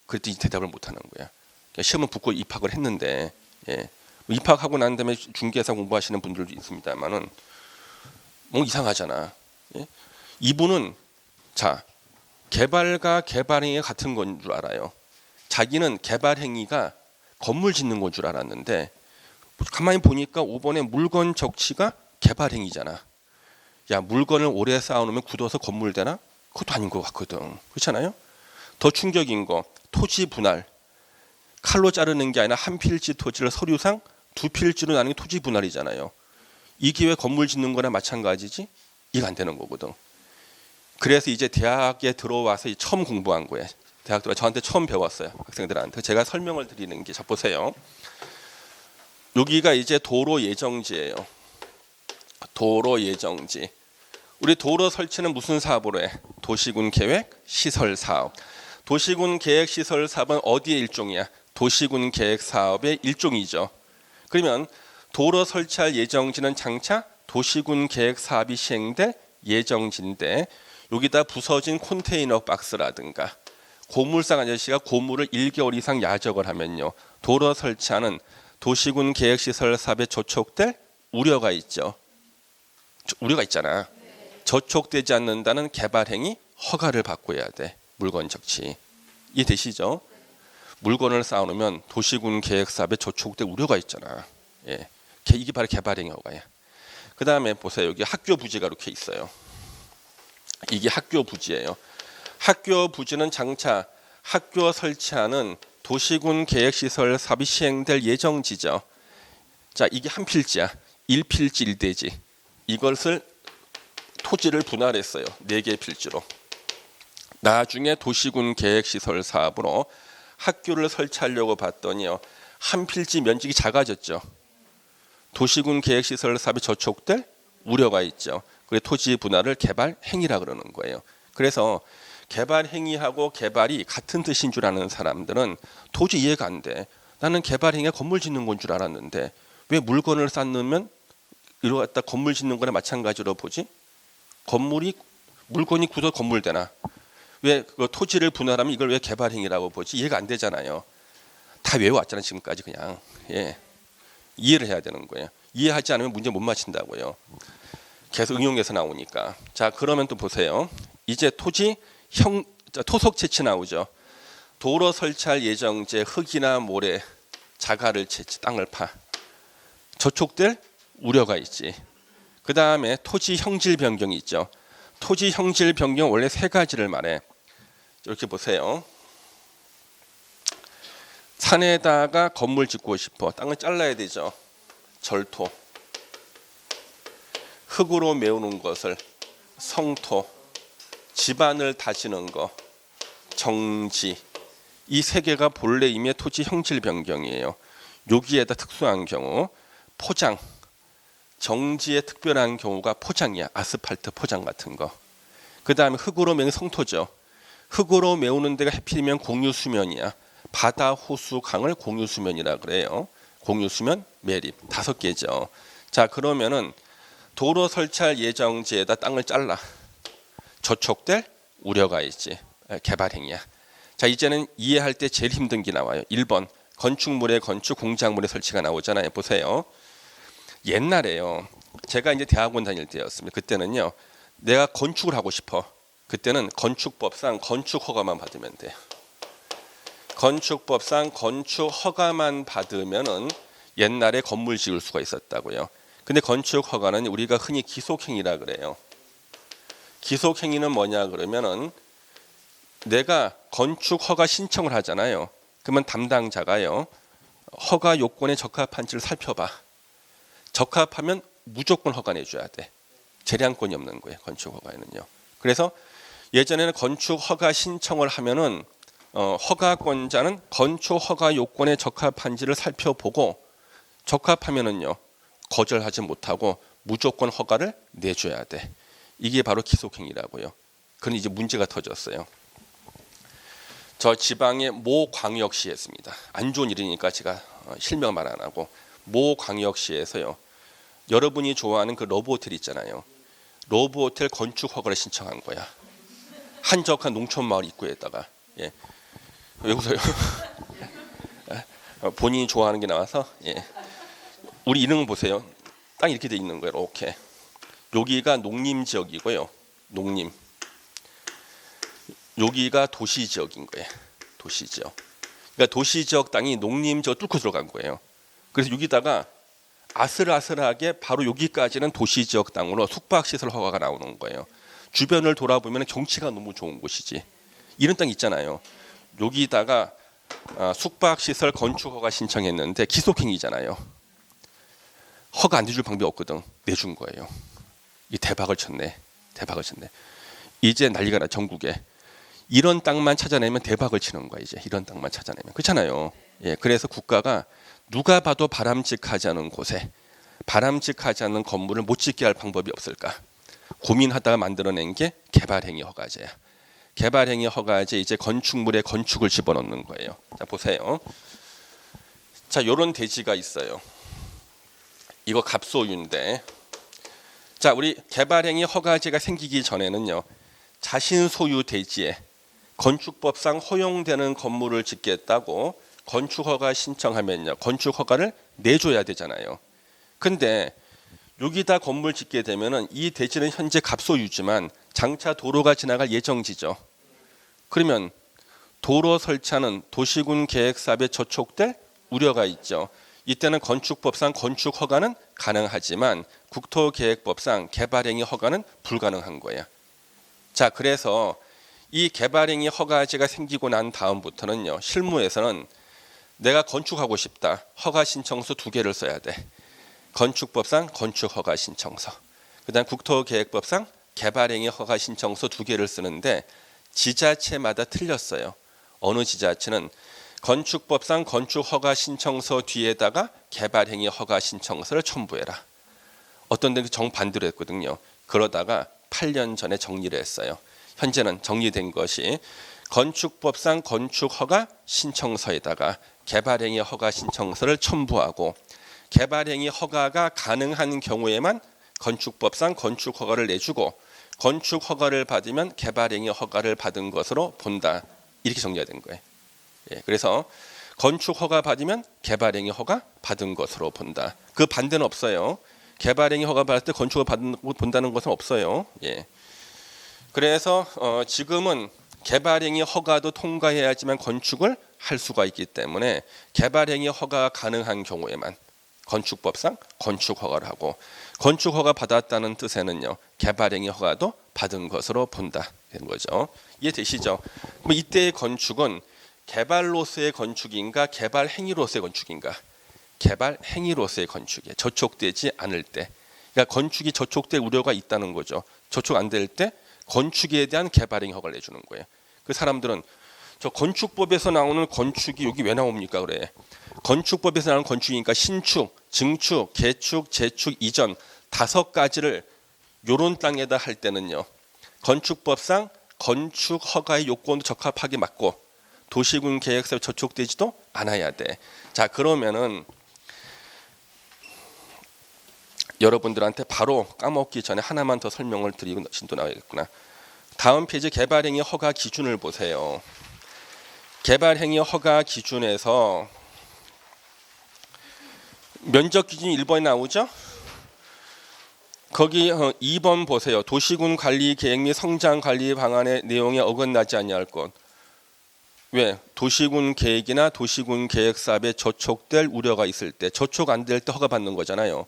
그랬더니 대답을 못 하는 거야. 시험은 붙고 입학을 했는데 예. 입학하고 난 다음에 중개사 공부하시는 분들도 있습니다만은 뭐 이상하잖아. 예? 이분은 자 개발과 개발행위가 같은 건 줄 알아요. 자기는 개발행위가 건물 짓는 건 줄 알았는데 가만히 보니까 5번에 물건 적치가 개발행위잖아. 야, 물건을 오래 쌓아놓으면 굳어서 건물 되나? 그것도 아닌 것 같거든. 그렇잖아요? 더 충격인 거 토지 분할. 칼로 자르는 게 아니라 한 필지 토지를 서류상 두 필지로 나누는 게 토지 분할이잖아요. 이게 왜 건물 짓는 거나 마찬가지지? 이해가 안 되는 거거든. 그래서 이제 대학에 들어와서 처음 공부한 거예요. 대학 들어와 저한테 처음 배웠어요. 학생들한테. 제가 설명을 드리는 게 자 보세요. 여기가 이제 도로 예정지예요. 도로 예정지. 우리 도로 설치는 무슨 사업으로 해? 도시군 계획 시설 사업. 도시군 계획 시설 사업은 어디의 일종이야? 도시군 계획 사업의 일종이죠. 그러면 도로 설치할 예정지는 장차 도시군 계획 사업이 시행될 예정지인데 여기다 부서진 컨테이너 박스라든가 고물상 아저씨가 고물을 1개월 이상 야적을 하면요. 도로 설치하는 도시군 계획 시설 사업에 저촉될 우려가 있죠. 우려가 있잖아. 저촉되지 않는다는 개발행위 허가를 받고 해야 돼. 물건 적치. 이해되시죠? 물건을 쌓아놓으면 도시군 계획 사업에 저촉될 우려가 있잖아. 예. 이게 바로 개발행위 허가야. 그 다음에 보세요. 여기 학교 부지가 이렇게 있어요. 이게 학교 부지예요. 학교 부지는 장차 학교 설치하는 도시군 계획시설 사업이 시행될 예정지죠. 자, 이게 한 필지야. 1필지 1대지. 이것을 토지를 분할했어요. 4개 필지로. 나중에 도시군 계획시설 사업으로 학교를 설치하려고 봤더니요. 한 필지 면적이 작아졌죠. 도시군 계획시설 사업이 저촉될 우려가 있죠. 그 토지 분할을 개발 행위라 그러는 거예요. 그래서 개발 행위하고 개발이 같은 뜻인 줄 아는 사람들은 도저히 이해가 안 돼. 나는 개발 행위가 건물 짓는 건 줄 알았는데 왜 물건을 쌓으면 이러 갖다 건물 짓는 거나 마찬가지로 보지? 물건이 굳어 건물 되나? 왜 그 토지를 분할하면 이걸 왜 개발 행위라고 보지? 이해가 안 되잖아요. 다 외워왔잖아요. 지금까지 그냥. 예. 이해를 해야 되는 거예요. 이해하지 않으면 문제 못 맞힌다고요. 계속 응용해서 나오니까. 자, 그러면 또 보세요. 이제 토속 채취 나오죠. 도로 설치할 예정지에 흙이나 모래, 자갈을 채취, 땅을 파. 저촉될 우려가 있지. 그 다음에 토지 형질 변경이 있죠. 토지 형질 변경 원래 세 가지를 말해. 이렇게 보세요. 산에다가 건물 짓고 싶어. 땅을 잘라야 되죠. 절토. 흙으로 메우는 것을 성토. 집안을 다지는 거. 정지. 이 세 개가 본래 임의 토지 형질 변경이에요. 여기에다 특수한 경우 포장. 정지에 특별한 경우가 포장이야. 아스팔트 포장 같은 거. 그 다음에 흙으로 메우는 성토죠. 흙으로 메우는 데가 하필이면 공유수면이야. 바다, 호수, 강을 공유수면이라 그래요. 공유수면, 매립 5개죠. 자, 그러면은 도로 설치할 예정지에다 땅을 잘라. 저촉될 우려가 있지. 개발행위야. 자, 이제는 이해할 때 제일 힘든 게 나와요. 1번 건축물의 건축, 공작물의 설치가 나오잖아요. 보세요. 옛날에요. 제가 이제 대학원 다닐 때였습니다. 그때는요. 내가 건축을 하고 싶어. 그때는 건축법상 건축 허가만 받으면 돼. 건축법상 건축 허가만 받으면은 옛날에 건물 지을 수가 있었다고요. 근데 건축 허가는 우리가 흔히 기속행위라 그래요. 기속행위는 뭐냐 그러면은 내가 건축 허가 신청을 하잖아요. 그러면 담당자가요. 허가 요건에 적합한지를 살펴봐. 적합하면 무조건 허가 내줘야 돼. 재량권이 없는 거예요. 건축 허가에는요. 그래서 예전에는 건축 허가 신청을 하면은 허가권자는 건축 허가 요건에 적합한지를 살펴보고 적합하면은요 거절하지 못하고 무조건 허가를 내줘야 돼. 이게 바로 기속행위라고요. 그건 이제 문제가 터졌어요. 저 지방의 모 광역시였습니다. 안 좋은 일이니까 제가 실명 말 안 하고 모 광역시에서요. 여러분이 좋아하는 그 러브호텔 있잖아요. 러브호텔 건축 허가를 신청한 거야. 한적한 농촌 마을 입구에다가. 예. 왜 웃어요? 본인이 좋아하는 게 나와서. 예. 우리 이름 보세요. 딱 이렇게 돼 있는 거예요. 이렇게. 여기가 농림 지역이고요. 농림. 여기가 도시 지역인 거예요. 도시 지역. 그러니까 도시 지역 땅이 농림 지역 뚫고 들어간 거예요. 그래서 여기다가 아슬아슬하게 바로 여기까지는 도시 지역 땅으로 숙박시설 허가가 나오는 거예요. 주변을 돌아보면 경치가 너무 좋은 곳이지. 이런 땅 있잖아요. 여기다가 숙박시설 건축 허가 신청했는데 기속행위잖아요. 허가 안 내줄 방법이 없거든. 내준 거예요. 이 대박을 쳤네. 대박을 쳤네. 이제 난리가 나 전국에. 이런 땅만 찾아내면 대박을 치는 거야. 이제 이런 땅만 찾아내면. 그렇잖아요. 예, 그래서 국가가 누가 봐도 바람직하지 않은 곳에 바람직하지 않은 건물을 못 짓게 할 방법이 없을까 고민하다가 만들어낸 게 개발행위 허가제야. 개발행위 허가제 이제 건축물에 건축을 집어넣는 거예요. 자, 보세요. 자, 이런 대지가 있어요. 이거 갑소유인데, 자, 우리 개발행위 허가제가 생기기 전에는요, 자신 소유 대지에 건축법상 허용되는 건물을 짓겠다고 건축허가 신청하면요, 건축허가를 내줘야 되잖아요. 근데 여기다 건물 짓게 되면은 이 대지는 현재 갑소유지만 장차 도로가 지나갈 예정지죠. 그러면 도로 설치하는 도시군 계획 사업에 저촉될 우려가 있죠. 이때는 건축법상 건축 허가는 가능하지만 국토계획법상 개발행위 허가는 불가능한 거예요. 자, 그래서 이 개발행위 허가제가 생기고 난 다음부터는요, 실무에서는 내가 건축하고 싶다. 허가 신청서 2개를 써야 돼. 건축법상 건축 허가 신청서. 그다음 국토계획법상 개발행위 허가 신청서 2개를 쓰는데 지자체마다 틀렸어요. 어느 지자체는 건축법상 건축 허가 신청서 뒤에다가 개발행위 허가 신청서를 첨부해라. 어떤 데는 정반대로 했거든요. 그러다가 8년 전에 정리를 했어요. 현재는 정리된 것이 건축법상 건축 허가 신청서에다가 개발행위 허가 신청서를 첨부하고 개발행위 허가가 가능한 경우에만 건축법상 건축 허가를 내주고 건축 허가를 받으면 개발행위 허가를 받은 것으로 본다. 이렇게 정리가 된 거예요. 예, 그래서 건축 허가 받으면 개발행위 허가 받은 것으로 본다. 그 반대는 없어요. 개발행위 허가 받을 때 건축을 본다는 것은 없어요. 예. 그래서 지금은 개발행위 허가도 통과해야지만 건축을 할 수가 있기 때문에 개발행위 허가 가능한 경우에만 건축법상 건축 허가를 하고, 건축 허가 받았다는 뜻에는요 개발행위 허가도 받은 것으로 본다 되는 거죠. 이해되시죠? 그럼 이때의 건축은 개발로서의 건축인가 개발 행위로서의 건축인가? 개발 행위로서의 건축이에요. 저촉되지 않을 때. 그러니까 건축이 저촉될 우려가 있다는 거죠. 저촉 안 될 때 건축에 대한 개발행위 허가를 내주는 거예요. 그 사람들은 저 건축법에서 나오는 건축이 여기 왜 나옵니까? 그래. 건축법에서 나오는 건축이니까 신축, 증축, 개축, 재축, 이전 5가지를 요런 땅에다 할 때는요. 건축법상 건축 허가의 요건도 적합하게 맞고 도시군 계획서에 저촉되지도 않아야 돼. 자, 그러면은 여러분들한테 바로 까먹기 전에 하나만 더 설명을 드리고 신도 나와야겠구나. 다음 페이지 개발행위 허가 기준을 보세요. 개발행위 허가 기준에서 면적 기준이 1번에 나오죠? 거기 2번 보세요. 도시군 관리 계획 및 성장 관리 방안의 내용에 어긋나지 아니할 것. 왜? 도시군 계획이나 도시군 계획 사업에 저촉될 우려가 있을 때, 저촉 안 될 때 허가 받는 거잖아요.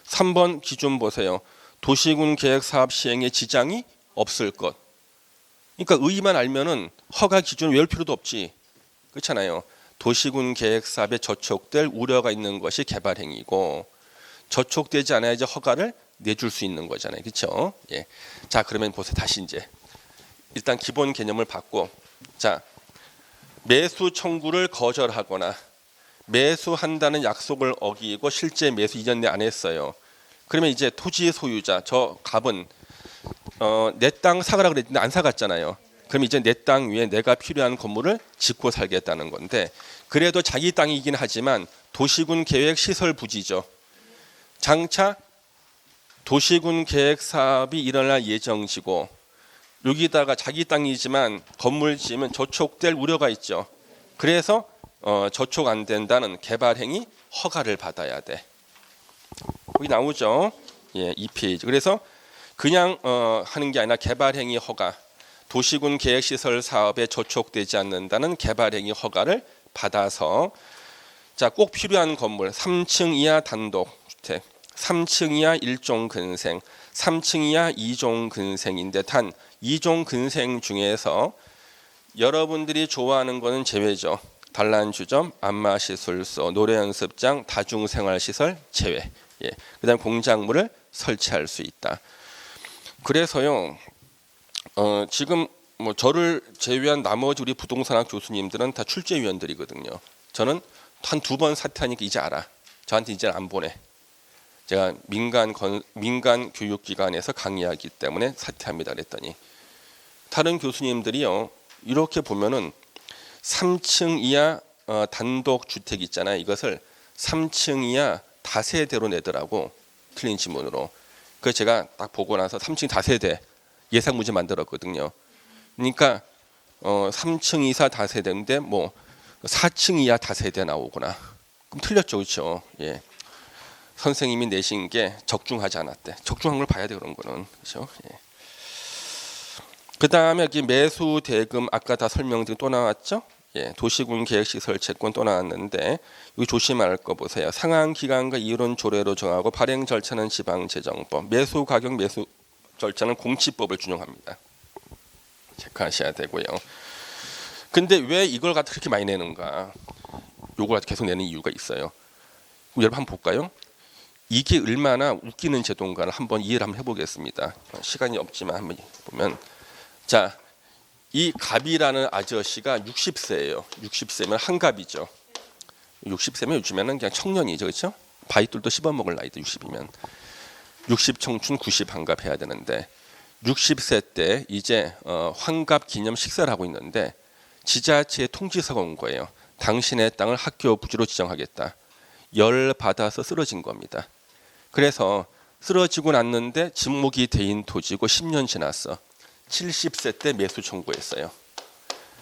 3번 기준 보세요. 도시군 계획 사업 시행에 지장이 없을 것. 그러니까 의의만 알면은 허가 기준 외울 필요도 없지. 그렇잖아요. 도시군 계획 사업에 저촉될 우려가 있는 것이 개발 행위고, 저촉되지 않아야지 허가를 내줄 수 있는 거잖아요. 그렇죠? 예. 자, 그러면 보세요. 다시 이제 일단 기본 개념을 받고, 자, 매수 청구를 거절하거나 매수한다는 약속을 어기고 실제 매수 이전 내 안 했어요. 그러면 이제 토지 소유자, 저 갑은 내 땅 사가라 그랬는데 안 사갔잖아요. 그럼 이제 내 땅 위에 내가 필요한 건물을 짓고 살겠다는 건데, 그래도 자기 땅이긴 하지만 도시군 계획 시설 부지죠. 장차 도시군 계획 사업이 일어날 예정이고 여기다가 자기 땅이지만 건물 지으면 저촉될 우려가 있죠. 그래서 저촉 안 된다는 개발행위 허가를 받아야 돼. 여기 나오죠. 예, 2페이지. 그래서 그냥 하는 게 아니라 개발행위 허가, 도시군 계획시설 사업에 저촉되지 않는다는 개발행위 허가를 받아서, 자, 꼭 필요한 건물 3층 이하 단독주택, 3층 이하 1종 근생, 3층 이하 2종 근생인데 단 2종 근생 중에서 여러분들이 좋아하는 거는 제외죠. 단란주점, 안마시술소, 노래연습장, 다중생활시설 제외. 예. 그다음 공작물을 설치할 수 있다. 그래서요. 지금 뭐 저를 제외한 나머지 우리 부동산학 교수님들은 다 출제위원들이거든요. 저는 한 2번 사퇴하니까 이제 알아. 저한테 이제 안 보내. 제가 민간 교육기관에서 강의하기 때문에 사퇴합니다 그랬더니, 다른 교수님들이요 이렇게 보면은 3층 이하 단독 주택 있잖아요. 이것을 3층 이하 다세대로 내더라고, 틀린 지문으로. 그래서 제가 딱 보고 나서 3층 다세대 예상 문제 만들었거든요. 그러니까 3층 이하 다세대인데 뭐 4층 이하 다세대 나오구나. 그럼 틀렸죠, 그렇죠? 예. 선생님이 내신 게 적중하지 않았대. 적중한 걸 봐야 돼, 그런 거는. 그렇죠? 예. 그다음에 여기 매수 대금 아까 다 설명드린 또 나왔죠? 예. 도시군 계획시설 채권 또 나왔는데 여기 조심할 거 보세요. 상한 기간과 이율은 조례로 정하고 발행 절차는 지방재정법, 매수 가격 매수 절차는 공시법을 준용합니다. 체크하셔야 되고요. 근데 왜 이걸 갖다 그렇게 많이 내는가? 요걸 계속 내는 이유가 있어요. 여러분 한번 볼까요? 이게 얼마나 웃기는 제도인가를 한번 이해를 한번 해보겠습니다. 시간이 없지만 한번 보면, 자, 이 갑이라는 아저씨가 60세예요. 60세면 한갑이죠. 60세면 요즘에는 그냥 청년이죠, 그렇죠? 바위돌도 씹어먹을 나이도 60이면 60 청춘 90 한갑 해야 되는데 60세 때 이제 환갑 기념 식사를 하고 있는데 지자체에 통지서가 온 거예요. 당신의 땅을 학교 부지로 지정하겠다. 열 받아서 쓰러진 겁니다. 그래서 쓰러지고 났는데 집목이 대인 토지고 10년 지났어. 70세 때 매수 청구했어요.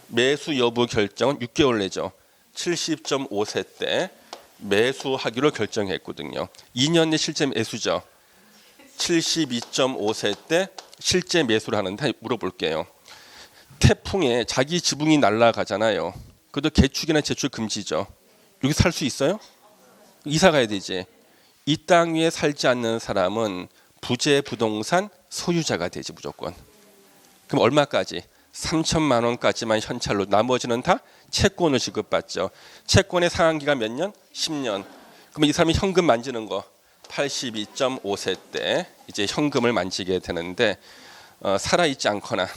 매수 여부 결정은 6개월 내죠. 70.5세 때 매수하기로 결정했거든요. 2년 내 실제 매수죠. 72.5세 때 실제 매수를 하는데 물어볼게요. 태풍에 자기 지붕이 날아가잖아요. 그래도 개축이나 재축 금지죠. 여기 살 수 있어요? 이사 가야 되지. 이 땅 위에 살지 않는 사람은 부재 부동산 소유자가 되지 무조건. 그럼 얼마까지? 3천만 원까지만 현찰로, 나머지는 다 채권을 지급받죠. 채권의 상한기가 몇 년? 10년. 그럼 이 사람이 현금 만지는 거 82.5세 때 이제 현금을 만지게 되는데 살아있지 않거나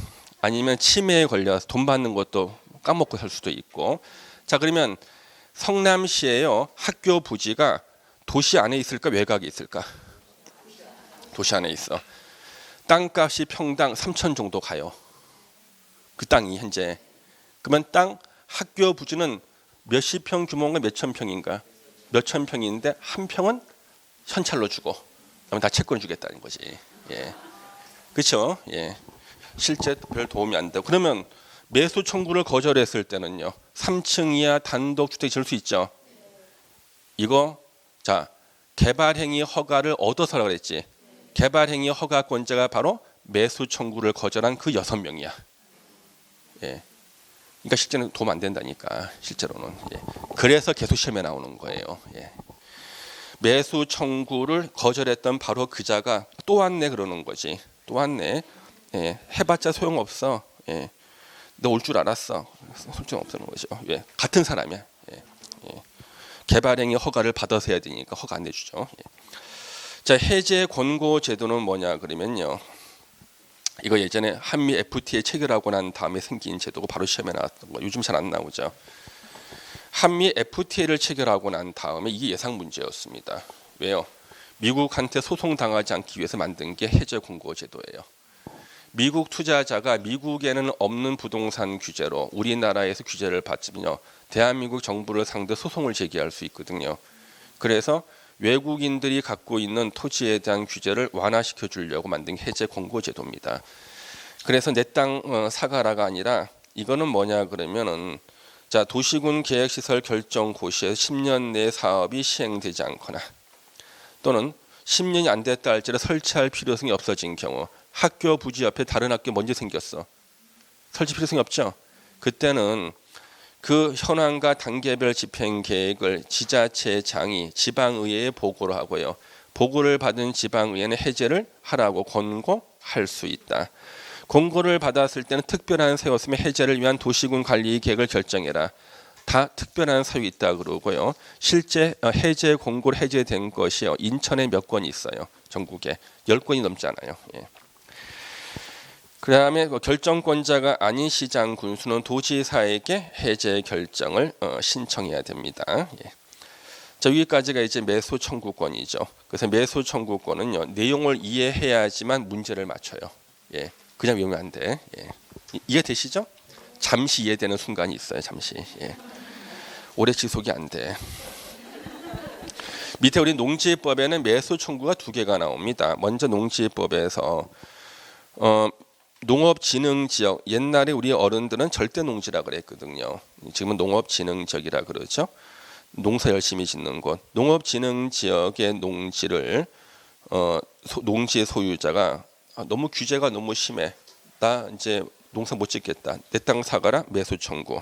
아니면 치매에 걸려서 돈 받는 것도 까먹고 살 수도 있고. 자, 그러면 성남시에요, 학교 부지가 도시 안에 있을까 외곽에 있을까? 도시 안에 있어. 땅값이 평당 3천 정도 가요. 그 땅이 현재. 그러면 땅 학교 부지는 몇십 평 규모인가 몇천 평인가? 몇천 평인데 한 평은 현찰로 주고, 그러면 다 채권을 주겠다는 거지. 예, 그렇죠. 예, 실제 별 도움이 안 되고. 그러면 매수 청구를 거절했을 때는요, 3층 이하 단독 주택 지을 수 있죠. 이거 자, 개발행위 허가를 얻어서라 그랬지. 개발행위 허가권자가 바로 매수 청구를 거절한 그 6명이야. 예. 그러니까 실제는 도움 안 된다니까. 실제로는. 예. 그래서 계속 시험에 나오는 거예요. 예. 매수 청구를 거절했던 바로 그자가 또 왔네 그러는 거지. 또 왔네. 예. 해봤자 소용없어. 예. 너 올 줄 알았어. 소용없는 거죠. 예. 같은 사람이야. 예. 예. 개발행위 허가를 받아서 해야 되니까 허가 안 내주죠. 예. 자, 해제 권고 제도는 뭐냐 그러면요. 이거 예전에 한미 FTA 체결하고 난 다음에 생긴 제도고 바로 시험에 나왔던 거. 요즘 잘 안 나오죠. 한미 FTA를 체결하고 난 다음에 이게 예상 문제였습니다. 왜요? 미국한테 소송 당하지 않기 위해서 만든 게 해제 권고 제도예요. 미국 투자자가 미국에는 없는 부동산 규제로 우리나라에서 규제를 받으면요, 대한민국 정부를 상대 소송을 제기할 수 있거든요. 그래서 외국인들이 갖고 있는 토지에 대한 규제를 완화시켜 주려고 만든 해제 권고 제도입니다. 그래서 내 땅 사가라가 아니라 이거는 뭐냐 그러면은, 자, 도시군 계획시설 결정 고시에서 10년 내 사업이 시행되지 않거나 또는 10년이 안 됐다 할지라도 설치할 필요성이 없어진 경우, 학교 부지 옆에 다른 학교 먼저 생겼어. 설치 필요성이 없죠. 그때는 그 현황과 단계별 집행 계획을 지자체장이 지방의회에 보고를 하고요. 보고를 받은 지방의회는 해제를 하라고 권고할 수 있다. 권고를 받았을 때는 특별한 세웠으면 해제를 위한 도시군 관리 계획을 결정해라. 다 특별한 사유 있다 그러고요. 실제 해제 권고를 해제된 것이요, 인천에 몇 건 있어요. 전국에 10건이 넘지 않아요. 예. 그 다음에 결정권자가 아닌 시장 군수는 도지사에게 해제 결정을 신청해야 됩니다. 예. 자, 여기까지가 이제 매수 청구권이죠. 그래서 매수 청구권은요, 내용을 이해해야지만 문제를 맞춰요. 예. 그냥 외우면 안 돼. 예. 이해되시죠? 잠시 이해되는 순간이 있어요. 잠시. 예. 오래 지속이 안 돼. 밑에 우리 농지법에는 매수 청구가 2개가 나옵니다. 먼저 농지법에서 농업진흥지역, 옛날에 우리 어른들은 절대농지라 그랬거든요. 지금은 농업진흥지역이라 그러죠. 농사 열심히 짓는 곳. 농업진흥지역의 농지를 농지의 소유자가 너무 규제가 너무 심해. 나 이제 농사 못 짓겠다. 내 땅 사가라. 매수 청구.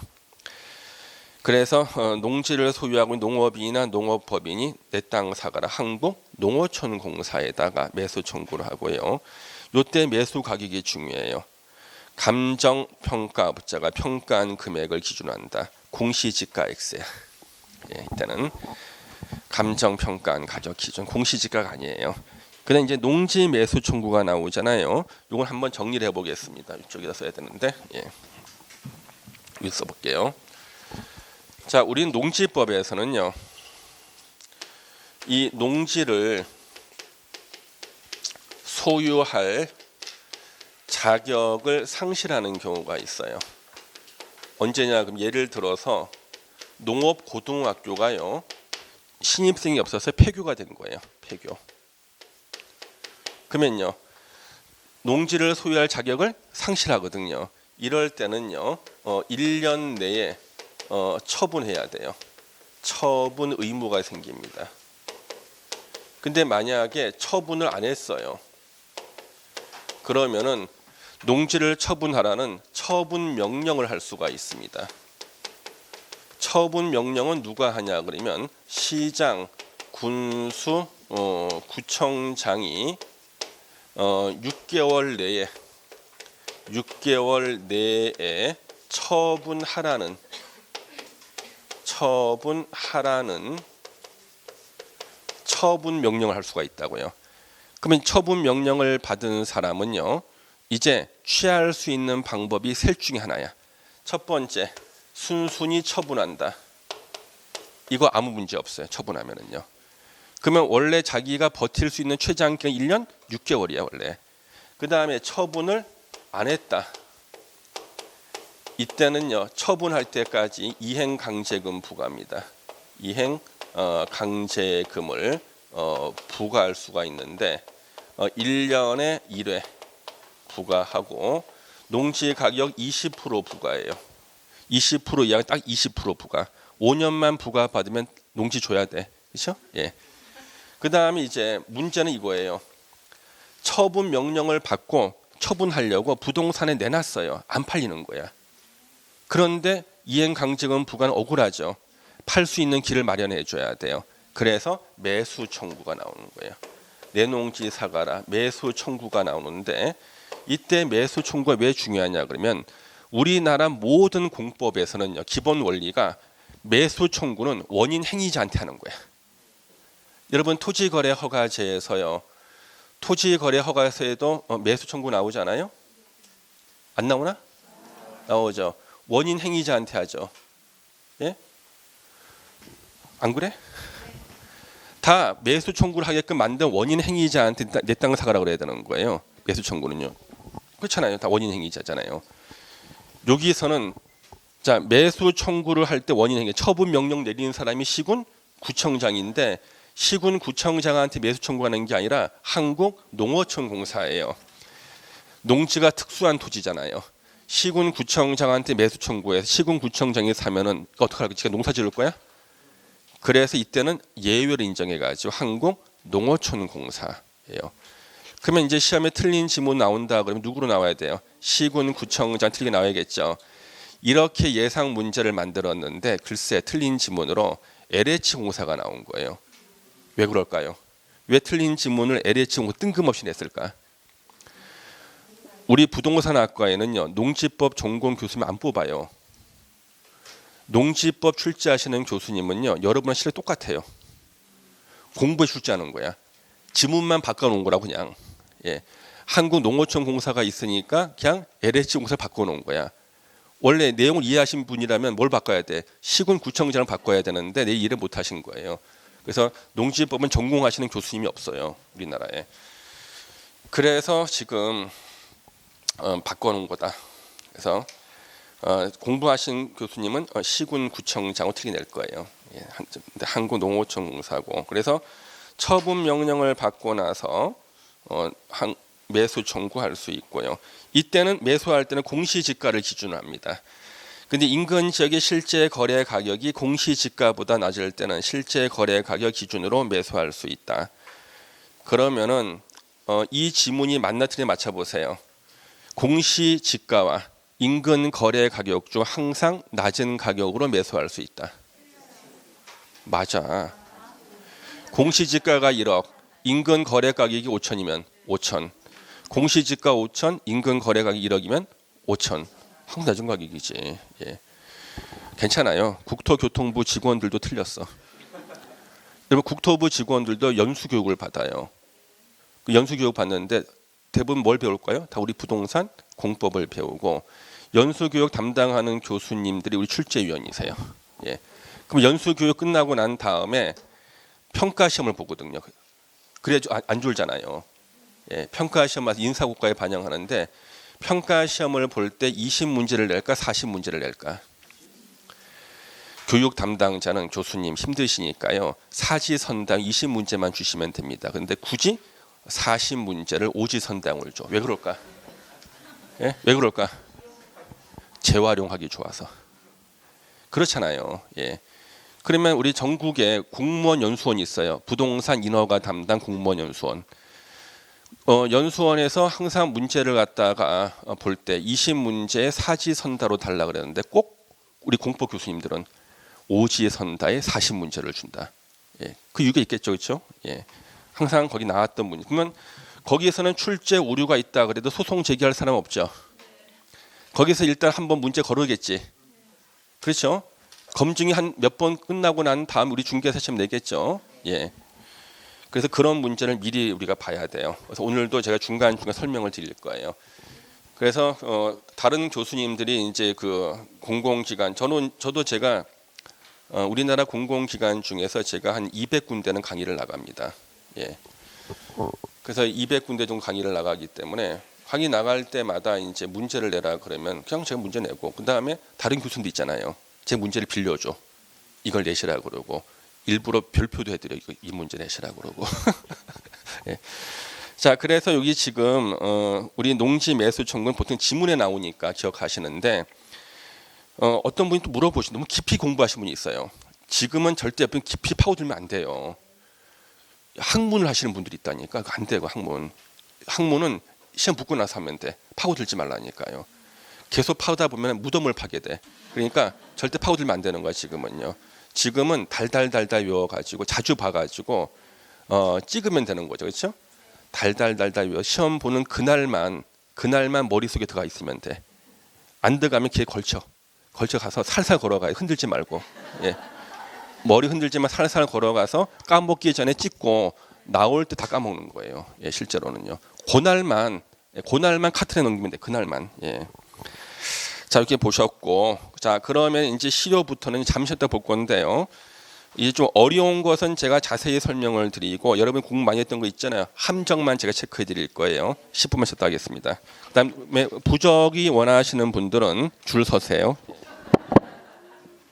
그래서 농지를 소유하고 있는 농업인이나 농업법인이 내 땅 사가라. 한국농어촌공사에다가 매수 청구를 하고요. 요때 매수 가격이 중요해요. 감정평가업자가 평가한 금액을 기준으로 한다. 공시지가 X야. 예, 이때는 감정평가한 가격 기준, 공시지가가 아니에요. 그다음 이제 농지 매수 청구가 나오잖아요. 이걸 한번 정리를 해보겠습니다. 이쪽에다 써야 되는데, 예, 여기 써볼게요. 자, 우리는 농지법에서는요, 이 농지를 소유할 자격을 상실하는 경우가 있어요. 언제냐? 그럼 예를 들어서 농업고등학교가요, 신입생이 없어서 폐교가 된 거예요. 폐교. 그러면요, 농지를 소유할 자격을 상실하거든요. 이럴 때는요, 1년 내에 처분해야 돼요. 처분 의무가 생깁니다. 근데 만약에 처분을 안 했어요. 그러면은 농지를 처분하라는 처분 명령을 할 수가 있습니다. 처분 명령은 누가 하냐 그러면 시장, 군수, 구청장이 6개월 내에 처분하라는 처분 명령을 할 수가 있다고요. 그러면 처분 명령을 받은 사람은요, 이제 취할 수 있는 방법이 셋 중에 하나야. 첫 번째, 순순히 처분한다. 이거 아무 문제 없어요. 처분하면은요. 그러면 원래 자기가 버틸 수 있는 최장 기간 1년 6개월이야 원래. 그 다음에 처분을 안 했다. 이때는요, 처분할 때까지 이행 강제금 부과입니다. 이행 강제금을 부과할 수가 있는데 1년에 1회 부과하고 농지 가격 20% 부과해요. 20% 이하 딱 20% 부과. 5년만 부과 받으면 농지 줘야 돼. 그렇죠? 예. 그다음에 이제 문제는 이거예요. 처분 명령을 받고 처분하려고 부동산에 내놨어요. 안 팔리는 거야. 그런데 이행 강제금 부과는 억울하죠. 팔 수 있는 길을 마련해 줘야 돼요. 그래서 매수 청구가 나오는 거예요. 내 농지 사가라. 매수 청구가 나오는데 이때 매수 청구가 왜 중요하냐 그러면 우리나라 모든 공법에서는요, 기본 원리가 매수 청구는 원인 행위자한테 하는 거야. 여러분 토지거래 허가제에서요, 토지거래 허가서에도 매수 청구 나오잖아요. 안 나오나? 나오죠. 원인 행위자한테 하죠. 예? 안 그래? 다 매수 청구를 하게끔 만든 원인 행위자한테 내 땅을 사가라 그래야 되는 거예요. 매수 청구는요. 그렇잖아요. 다 원인 행위자잖아요. 여기서는 자, 매수 청구를 할 때 원인 행위, 처분 명령 내리는 사람이 시군 구청장인데 시군 구청장한테 매수 청구하는 게 아니라 한국농어촌공사예요. 농지가 특수한 토지잖아요. 시군 구청장한테 매수 청구해서 시군 구청장이 사면은 어떻게 할까? 지가 농사 지을 거야? 그래서 이때는 예외를 인정해가지고 한국농어촌공사예요. 그러면 이제 시험에 틀린 지문 나온다 그러면 누구로 나와야 돼요? 시군 구청장 틀리게 나와야겠죠. 이렇게 예상 문제를 만들었는데 글쎄 틀린 지문으로 LH공사가 나온 거예요. 왜 그럴까요? 왜 틀린 지문을 LH공사 뜬금없이 냈을까? 우리 부동산학과에는요, 농지법 전공 교수님 안 뽑아요. 농지법 출제하시는 교수님은요, 여러분랑 실력 똑같아요. 공부에 출제하는 거야. 지문만 바꿔놓은 거라고 그냥. 예. 한국농어촌공사가 있으니까 그냥 LH공사를 바꿔놓은 거야. 원래 내용을 이해하신 분이라면 뭘 바꿔야 돼? 시군구청장을 바꿔야 되는데 내 이해를 못하신 거예요. 그래서 농지법은 전공하시는 교수님이 없어요. 우리나라에. 그래서 지금 바꿔놓은 거다. 그래서 공부하신 교수님은 시군구청장으로 틀리게 낼 거예요. 예, 한국농어촌공사고. 그래서 처분 명령을 받고 나서 매수 청구할 수 있고요. 이때는 매수할 때는 공시지가를 기준으로 합니다. 근데 인근 지역의 실제 거래 가격이 공시지가보다 낮을 때는 실제 거래 가격 기준으로 매수할 수 있다. 그러면은 이 지문이 맞나 틀리나 맞춰보세요. 공시지가와 인근 거래 가격 중 항상 낮은 가격으로 매수할 수 있다. 맞아. 공시지가가 1억, 인근 거래 가격이 5천이면 5천. 공시지가 5천, 인근 거래 가격이 1억이면 5천. 항상 낮은 가격이지. 예. 괜찮아요. 국토교통부 직원들도 틀렸어. 여러분 국토부 직원들도 연수교육을 받아요. 그 연수교육 받는데 대부분 뭘 배울까요? 다 우리 부동산 공법을 배우고 연수교육 담당하는 교수님들이 우리 출제위원이세요. 예. 그럼 연수교육 끝나고 난 다음에 평가 시험을 보거든요. 그래야 안 졸잖아요. 예. 평가 시험 와서 인사고과에 반영하는데 평가 시험을 볼 때 20문제를 낼까 40문제를 낼까? 교육 담당자는 교수님 힘드시니까요. 사지선당 20문제만 주시면 됩니다. 그런데 굳이 40문제를 오지선당을 줘. 왜 그럴까? 예? 왜 그럴까? 재활용하기 좋아서. 그렇잖아요. 예. 그러면 우리 전국에 공무원 연수원이 있어요. 부동산 인허가 담당 공무원 연수원. 연수원에서 항상 문제를 갖다가 볼 때 20문제에 사지선다로 달라 그랬는데 꼭 우리 공법 교수님들은 오지선다에 40문제를 준다. 예. 그 이유가 있겠죠, 그렇죠? 예. 항상 거기 나왔던 문제. 그러면 거기에서는 출제 오류가 있다 그래도 소송 제기할 사람 없죠. 거기서 일단 한번 문제 걸어겠지. 그렇죠? 검증이 한 몇 번 끝나고 난 다음 우리 중개사 시험 내겠죠. 예. 그래서 그런 문제를 미리 우리가 봐야 돼요. 그래서 오늘도 제가 중간중간 설명을 드릴 거예요. 그래서 다른 교수님들이 이제 그 공공기관 저도 제가 우리나라 공공기관 중에서 제가 한 200군데는 강의를 나갑니다. 예. 그래서 200군데 정도 강의를 나가기 때문에 강의 나갈 때마다 이제 문제를 내라 그러면 그냥 제가 문제 내고 그 다음에 다른 교수님도 있잖아요. 제 문제를 빌려줘. 이걸 내시라 그러고 일부러 별표도 해드려. 이 문제 내시라 그러고. 예. 자, 그래서 여기 지금 우리 농지매수청구는 보통 지문에 나오니까 기억하시는데 어떤 분이 또 물어보시는 너무 깊이 공부하신 분이 있어요. 지금은 절대 옆에 깊이 파고들면 안 돼요. 학문을 하시는 분들이 있다니까 안 되고 학문은 시험 붙고 나서 하면 돼. 파고들지 말라니까요. 계속 파다 보면 무덤을 파게 돼. 그러니까 절대 파고들면 안 되는 거야 지금은요. 지금은 달달달달 외워가지고 자주 봐가지고 찍으면 되는 거죠, 그렇죠? 달달달달 외워 시험 보는 그날만 머릿속에 들어가 있으면 돼. 안 들어가면 귀에 걸쳐 가서 살살 걸어가요. 흔들지 말고. 예. 머리 흔들지만 살살 걸어가서 까먹기 전에 찍고 나올 때 다 까먹는 거예요. 예, 실제로는요. 그날만 카트에 넘기면 돼. 그날만. 예. 자, 이렇게 보셨고, 자, 그러면 이제 시료부터는 잠시 이따 볼 건데요. 이제 좀 어려운 것은 제가 자세히 설명을 드리고 여러분 공부 많이 했던 거 있잖아요. 함정만 제가 체크해 드릴 거예요. 10분만 쉬었다 하겠습니다. 그다음에 부적이 원하시는 분들은 줄 서세요.